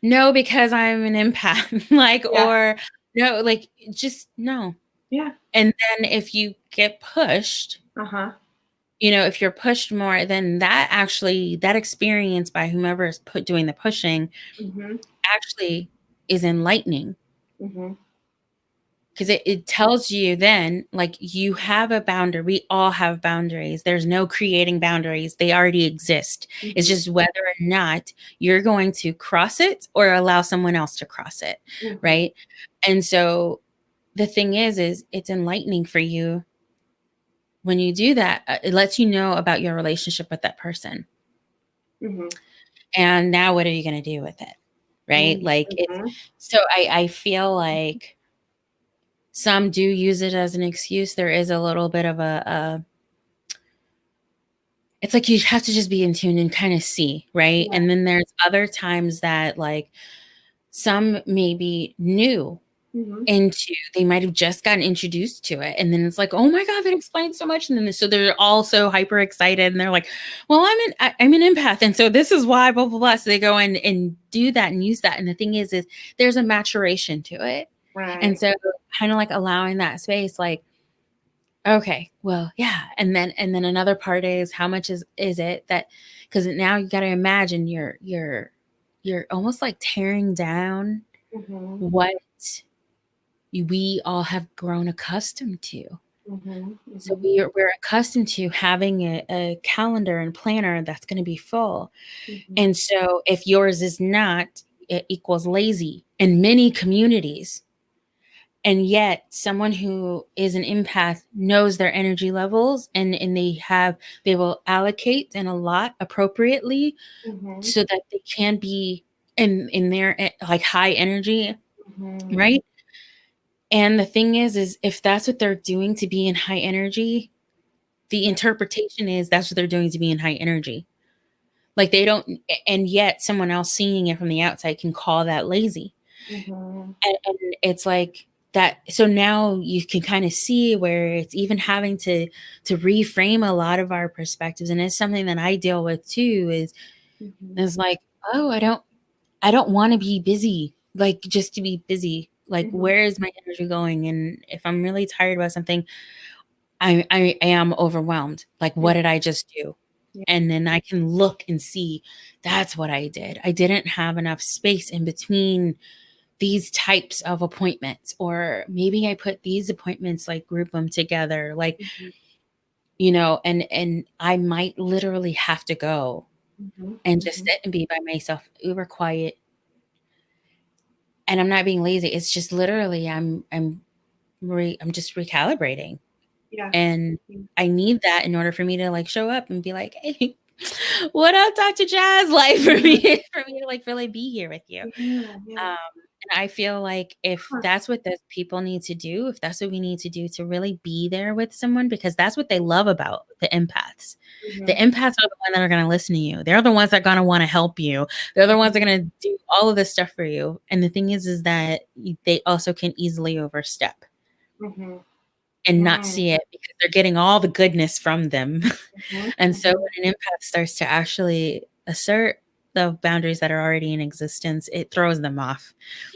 no, because I'm an empath. Like, Yeah. or no, like, just no. Yeah. And then if you get pushed, Uh-huh. you know, if you're pushed more, then that experience by whomever is doing the pushing Mm-hmm. actually is enlightening, Mm-hmm. because it tells you then, like, you have a boundary. We all have boundaries. There's no creating boundaries. They already exist. Mm-hmm. It's just whether or not you're going to cross it or allow someone else to cross it. Mm-hmm. Right. And so the thing is it's enlightening for you when you do that. It lets you know about your relationship with that person. Mm-hmm. And now what are you going to do with it? Right. Mm-hmm. Like, so I feel like some do use it as an excuse. There is a little bit of it's like you have to just be in tune and kind of see, right? Yeah. And then there's other times that, like, some maybe new Mm-hmm. into, they might have just gotten introduced to it, and then it's like, oh my god, that explains so much. And then so they're all so hyper excited, and they're like, well, I'm an empath, and so this is why blah blah blah. So they go and do that and use that. And the thing is there's a maturation to it. Right. And so kind of like allowing that space, like, okay, well, yeah. And then another part is, how much is it that, because now you got to imagine you're almost like tearing down Mm-hmm. what we all have grown accustomed to. Mm-hmm. So we're accustomed to having a calendar and planner that's going to be full. Mm-hmm. And so if yours is not, it equals lazy in many communities. And yet someone who is an empath knows their energy levels, and they will allocate and allot appropriately, Mm-hmm. so that they can be in their like high energy. Mm-hmm. Right. And the thing is if that's what they're doing to be in high energy, the interpretation is that's what they're doing to be in high energy. Like, they don't, and yet someone else seeing it from the outside can call that lazy. Mm-hmm. And it's like that. So now you can kind of see where it's even having to reframe a lot of our perspectives. And it's something that I deal with too, is like, oh, I don't want to be busy, like, just to be busy. Like, where is my energy going? And if I'm really tired about something, I am overwhelmed. Like, what did I just do? Yeah. And then I can look and see, that's what I did. I didn't have enough space in between these types of appointments, or maybe I put these appointments, like, group them together, like, you know, and I might literally have to go and just sit and be by myself, uber quiet. And I'm not being lazy. It's just literally I'm just recalibrating. Yeah. And I need that in order for me to, like, show up and be like, hey, what up, Dr. Jazz? Like, for me to, like, really be here with you. Yeah. And I feel like if that's what those people need to do, if that's what we need to do to really be there with someone, because that's what they love about the empaths. The empaths are the ones that are going to listen to you. They're the ones that are going to want to help you. They're the ones that are going to do all of this stuff for you. And the thing is that they also can easily overstep. Mm-hmm. and not see it because they're getting all the goodness from them. Mm-hmm. And so when an empath starts to actually assert the boundaries that are already in existence, it throws them off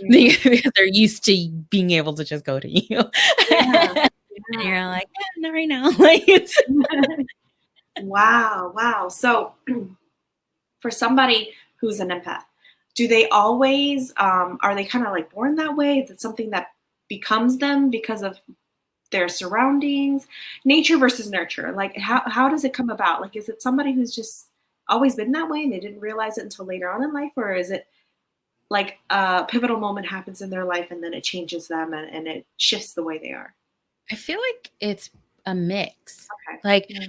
because they're used to being able to just go to you. Yeah. And you're like, not right now. Like it's Wow. So for somebody who's an empath, do they always, are they kind of like born that way? Is it something that becomes them because of their surroundings? Nature versus nurture. Like how does it come about? Like, is it somebody who's just always been that way and they didn't realize it until later on in life? Or is it like a pivotal moment happens in their life and then it changes them and it shifts the way they are? I feel like it's a mix. Okay. Like Yeah.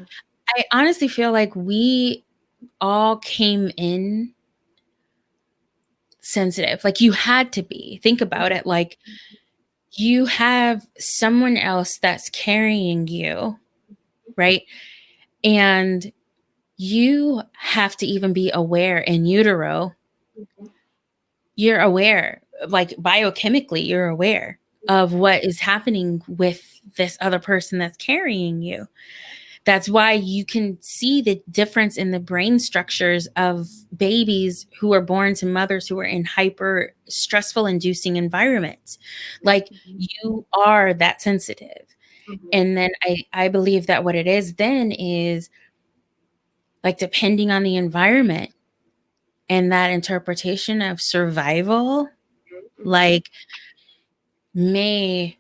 I honestly feel like we all came in sensitive. Like you had to be. Think about it. Like you have someone else that's carrying you, right? And you have to even be aware in utero. You're aware, like biochemically, you're aware of what is happening with this other person that's carrying you. That's why you can see the difference in the brain structures of babies who are born to mothers who are in hyper stressful inducing environments. Like you are that sensitive. And then I believe that what it is then is like depending on the environment and that interpretation of survival, like may,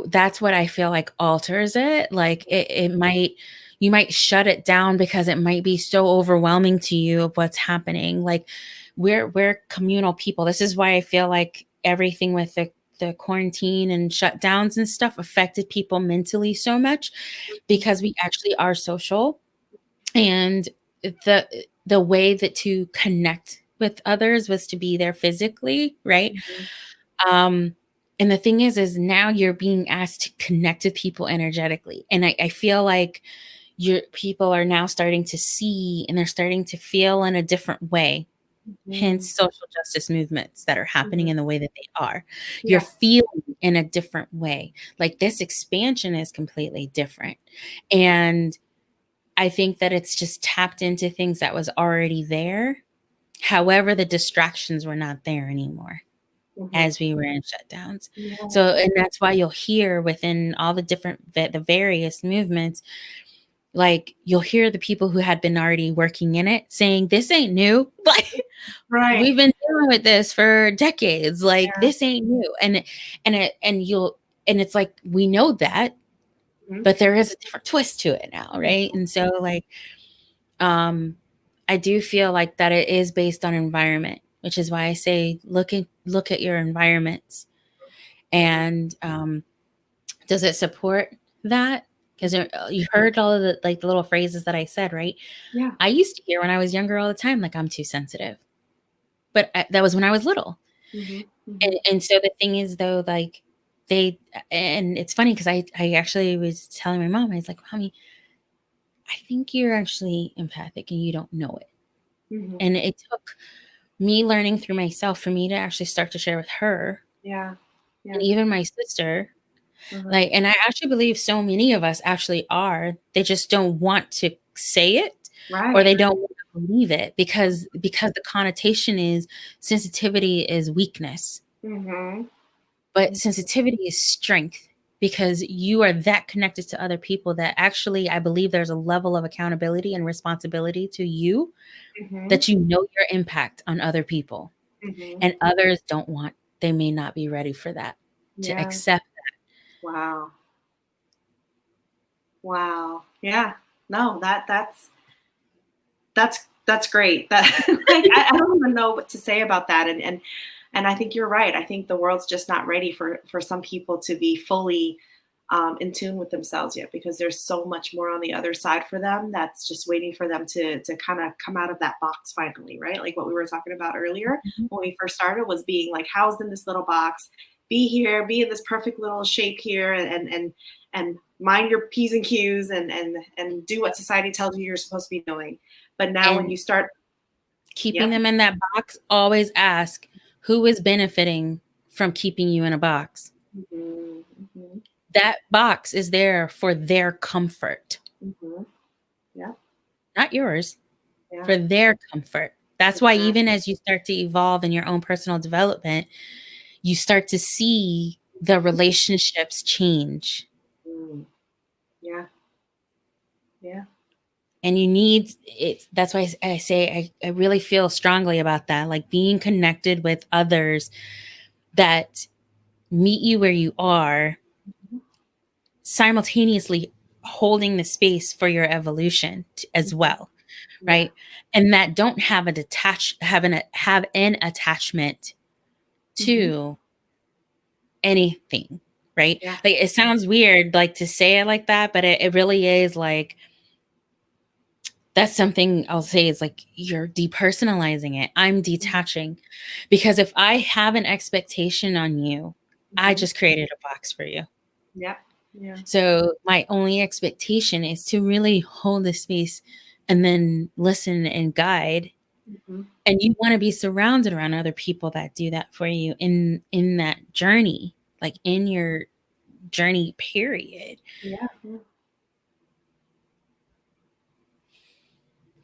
that's what I feel like alters it. Like it might, you might shut it down because it might be so overwhelming to you of what's happening. Like we're communal people. This is why I feel like everything with the quarantine and shutdowns and stuff affected people mentally so much because we actually are social, and the way that to connect with others was to be there physically, right? And the thing is now you're being asked to connect with people energetically. And I feel like your people are now starting to see and they're starting to feel in a different way. Hence social justice movements that are happening in the way that they are. You're feeling in a different way. Like this expansion is completely different. And I think that it's just tapped into things that was already there. However, the distractions were not there anymore as we were in shutdowns. So, and that's why you'll hear within all the different, the various movements, like you'll hear the people who had been already working in it saying, this ain't new. Like we've been dealing with this for decades. Like this ain't new. And it's like, we know that, but there is a different twist to it now. Right. And so like, I do feel like that it is based on environment, which is why I say look at your environments, and does it support that? Because you heard all of the like the little phrases that I said, right? Yeah. I used to hear when I was younger all the time, like I'm too sensitive, but that was when I was little. And so the thing is though, like and it's funny because I actually was telling my mom, I was like, Mommy, I think you're actually empathic and you don't know it. And it took me learning through myself for me to actually start to share with her. Yeah. And even my sister. Like, and I actually believe so many of us actually are. They just don't want to say it, or they don't want to believe it because the connotation is sensitivity is weakness. But sensitivity is strength because you are that connected to other people that actually I believe there's a level of accountability and responsibility to you that you know your impact on other people. And others they may not be ready for that, to accept that. Wow. Yeah. No, that's great. That like I don't even know what to say about that. And I think you're right. I think the world's just not ready for some people to be fully in tune with themselves yet, because there's so much more on the other side for them that's just waiting for them to kind of come out of that box finally, right? Like what we were talking about earlier when we first started was being like housed in this little box, be here, be in this perfect little shape here, and mind your P's and Q's and do what society tells you you're supposed to be doing. But now when you start keeping them in that box, always ask who is benefiting from keeping you in a box. that box is there for their comfort, Yeah. not yours, Yeah. for their comfort. That's why Exactly. even as you start to evolve in your own personal development, you start to see the relationships change. Yeah. Yeah. And you need it. That's why I say I really feel strongly about that. Like being connected with others that meet you where you are, simultaneously holding the space for your evolution as well. Yeah. Right. And that don't have have an attachment to anything. Right. Yeah. Like it sounds weird like to say it like that, but it really is like, that's something I'll say is like you're depersonalizing it. I'm detaching because if I have an expectation on you, I just created a box for you. Yeah. Yeah. So my only expectation is to really hold the space and then listen and guide. And you want to be surrounded around other people that do that for you in that journey, like in your journey period. Yeah.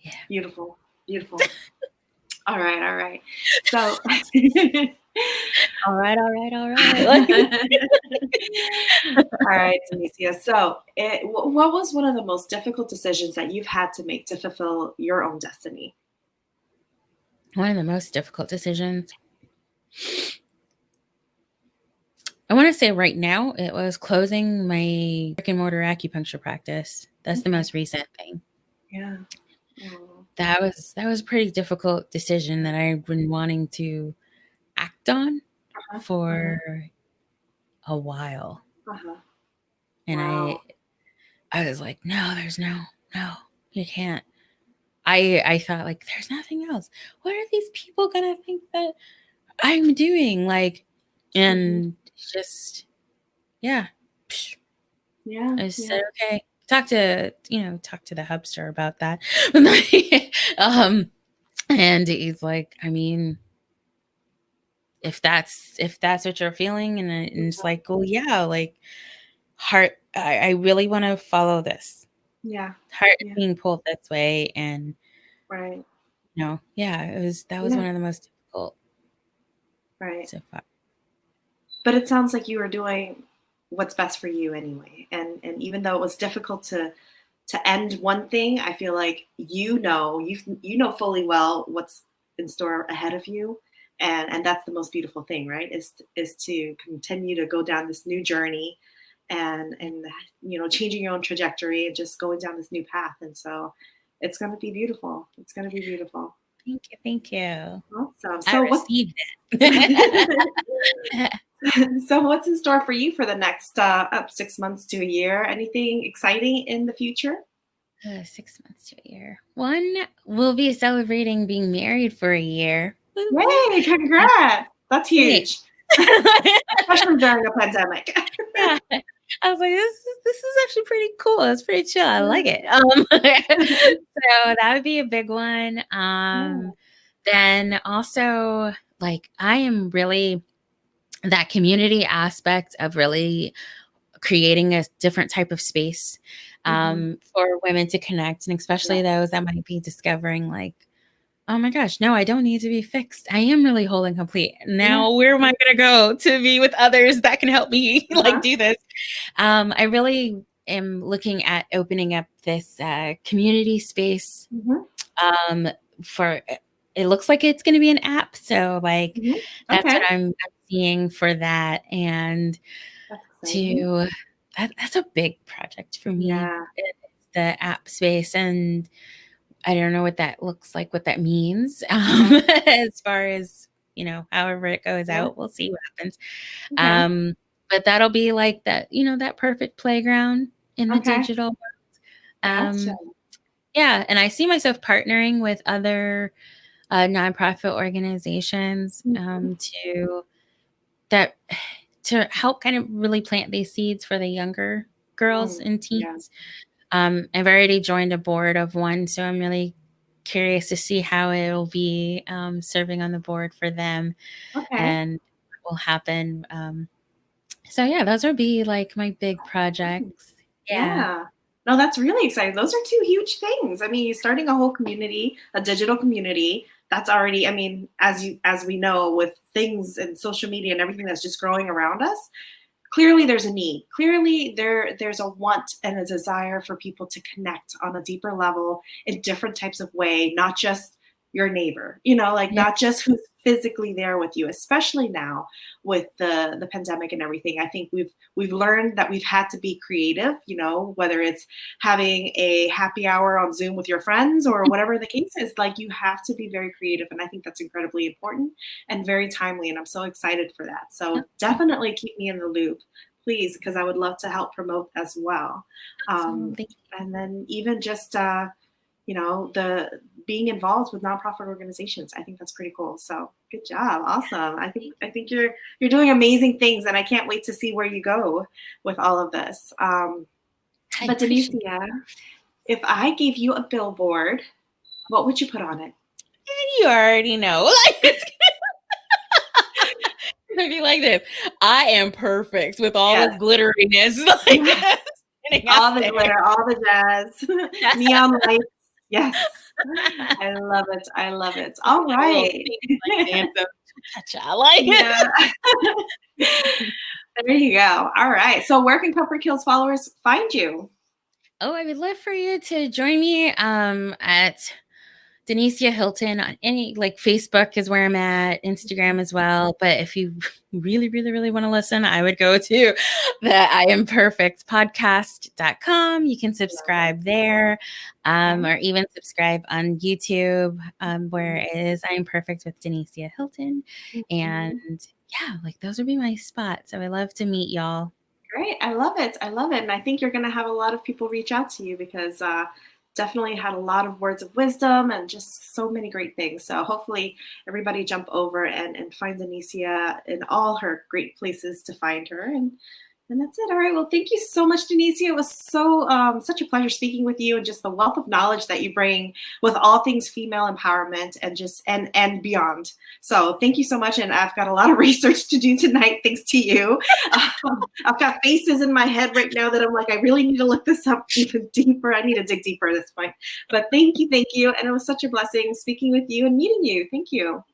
Yeah. Beautiful. Beautiful. All right. All right. So all right. all right, Denicia. So what was one of the most difficult decisions that you've had to make to fulfill your own destiny? One of the most difficult decisions, I want to say right now, it was closing my brick and mortar acupuncture practice. That's the most recent thing. Yeah. That was a pretty difficult decision that I've been wanting to act on for a while. And Wow. I was like, no, there's no, you can't. I thought like, there's nothing else. What are these people gonna think that I'm doing? Like, and just, yeah. Yeah. I said, okay, talk to the hubster about that. And he's like, I mean, if that's what you're feeling, and it's like, well, yeah, like heart, I really want to follow this. Yeah. Heart is being pulled this way, and right. Yeah, that was one of the most difficult so far. But it sounds like you were doing what's best for you anyway. And even though it was difficult to end one thing, I feel like you know fully well what's in store ahead of you. And that's the most beautiful thing, right? Is to continue to go down this new journey and changing your own trajectory and just going down this new path. And so it's going to be beautiful. It's going to be beautiful. Thank you. Awesome. I So received it. So what's in store for you for the next 6 months to a year? Anything exciting in the future? 6 months to a year. One, we'll be celebrating being married for a year. Yay, congrats. That's huge. Especially during a pandemic. Yeah. I was like, this is actually pretty cool. It's pretty chill. I like it. So that would be a big one. Then also, like, I am really that community aspect of really creating a different type of space for women to connect, and especially those that might be discovering like, oh my gosh, no, I don't need to be fixed. I am really whole and complete. Now, where am I going to go to be with others that can help me like do this? I really am looking at opening up this community space for, it looks like it's going to be an app. So like, that's what I'm seeing for that. And that's a big project for me. It's the app space, and I don't know what that looks like, what that means. As far as, however it goes out, we'll see what happens. But that'll be like that, that perfect playground in the digital world. Yeah. And I see myself partnering with other nonprofit organizations to help kind of really plant these seeds for the younger girls and teens. I've already joined a board of one, so I'm really curious to see how it'll be serving on the board for them and what will happen So yeah, those would be like my big projects. Yeah. Yeah. No, that's really exciting. Those are two huge things. I mean, starting a whole community, a digital community, that's already, I mean, as we know with things and social media and everything that's just growing around us, clearly there's a need. Clearly there's a want and a desire for people to connect on a deeper level in different types of way, not just your neighbor, like Yeah. not just who's physically there with you, especially now with the pandemic and everything. I think we've learned that we've had to be creative, whether it's having a happy hour on Zoom with your friends or whatever the case is, like you have to be very creative. And I think that's incredibly important and very timely. And I'm so excited for that. So definitely keep me in the loop, please, because I would love to help promote as well. Awesome. And then even just, the being involved with nonprofit organizations. I think that's pretty cool. So good job. Awesome. I think you're doing amazing things, and I can't wait to see where you go with all of this. But Denicia, if I gave you a billboard, what would you put on it? You already know. It'd be like this. I am perfect with all this glitteriness. All the glitter, all the jazz, neon lights. Yes. I love it. I love it. All right. I like it. There you go. All right. So where can Comfort Kills followers find you? Oh, I would love for you to join me at Denicia Hilton on any, like, Facebook is where I'm at, Instagram as well. But if you really, really, really want to listen, I would go to the I Am Perfect podcast.com. You can subscribe there, or even subscribe on YouTube, where it is I Am Perfect with Denicia Hilton. And yeah, like those would be my spots. So I love to meet y'all. Great. I love it. I love it. And I think you're going to have a lot of people reach out to you because definitely had a lot of words of wisdom and just so many great things. So hopefully everybody jump over and find Denicia in all her great places to find her. And that's it. All right. Well, thank you so much, Denicia. It was such a pleasure speaking with you, and just the wealth of knowledge that you bring with all things female empowerment and just and beyond. So thank you so much. And I've got a lot of research to do tonight, thanks to you. I've got faces in my head right now that I'm like, I really need to look this up even deeper. I need to dig deeper at this point. But thank you. And it was such a blessing speaking with you and meeting you. Thank you.